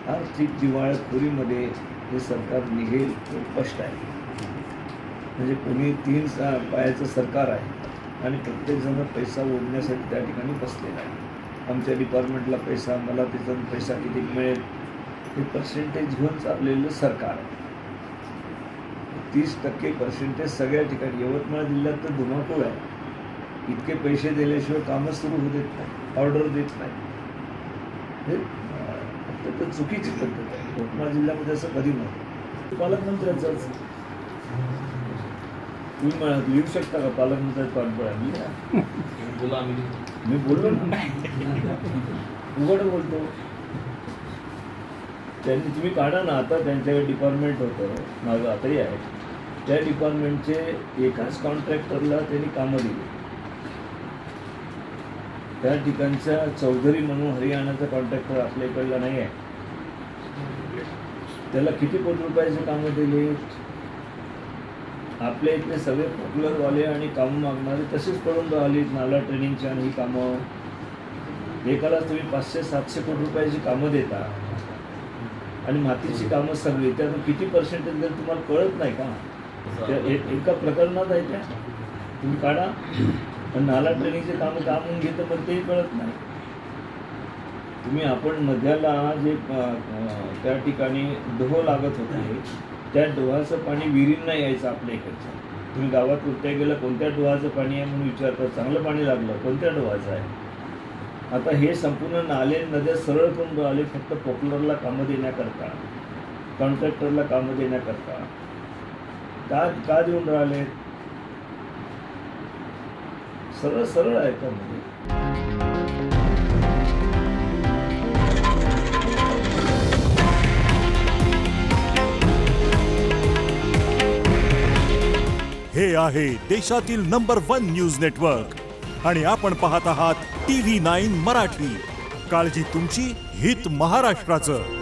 आर्थिक दिवाळखोरीमध्ये हे सरकार निघेल हे स्पष्ट आहे. म्हणजे कोणी तीन पायाचं सरकार आहे आणि प्रत्येकजण पैसा ओढण्यासाठी त्या ठिकाणी बसलेला आहे. आमच्या डिपार्टमेंटला पैसा, मला त्याच्यातून पैसा किती मिळेल हे पर्सेंटेज घेऊन चाललेलं सरकार आहे. 30% पर्सेंटेज सगळ्या ठिकाणी. यवतमाळ जिल्ह्यात तर धुमाकूळ आहे. इतके पैसे दिल्याशिवाय कामं सुरू होऊ देत नाही, ऑर्डर देत नाही. हे अत्यंत चुकीची पद्धत आहे. यवतमाळ जिल्ह्यामध्ये असं कधी नव्हतं. पालकमंत्र्यांचाच तुम्ही लिहू शकता का पालकमंत्र्याचं पाठबळ? मी बोललो ना, उघड बोलतो. त्यांनी तुम्ही काढा ना, आता त्यांच्याकडे डिपार्टमेंट होतं माझं, आताही आहे. त्या डिपार्टमेंटचे एकाच कॉन्ट्रॅक्टरला त्यांनी कामं दिली. त्या ठिकाणचा चौधरी म्हणून हरियाणाचा कॉन्ट्रॅक्टर आपल्या इकडला नाही आहे. त्याला किती कोटी रुपयाचे कामं दिले. आपल्या इथले सगळे पॉप्युलरवाले आणि कामं मागणारे तसेच पडून राहिले. नाला ट्रेनिंगची आणि ही कामं एकाला तुम्ही 500-700 कोटी रुपयाची कामं देता आणि मातीची कामं सगळी. त्यातून किती पर्सेंटेज दिलं तुम्हाला कळत नाही का? त्या एका प्रकरणात आहे. त्या तुम्ही काढा. पण नाला ट्रेनिंगचे कामं का म्हणून घेतं पण तेही कळत नाही. तुम्ही आपण मध्याला जे त्या ठिकाणी डोह लागत होते, त्या डोहाचं पाणी विहिरींना यायचं आपल्या इकडचं. तुम्ही गावात कुठल्या गेलं, कोणत्या डोहाचं पाणी आहे म्हणून विचारतात. चांगलं पाणी लागलं, कोणत्या डोहाचं आहे? आता हे संपूर्ण नाले नद्या सरळ करून राहिले फक्त पॉप्युलरला कामं देण्याकरता, कॉन्ट्रॅक्टरला कामं देण्याकरता. का देऊन राहिले? सरळ सरळ आहे का? म्हणजे हे आहे देशातील नंबर 1 न्यूज नेटवर्क आणि आपण पाहत आहात TV9 मराठी. काळजी तुमची, हित महाराष्ट्राचं.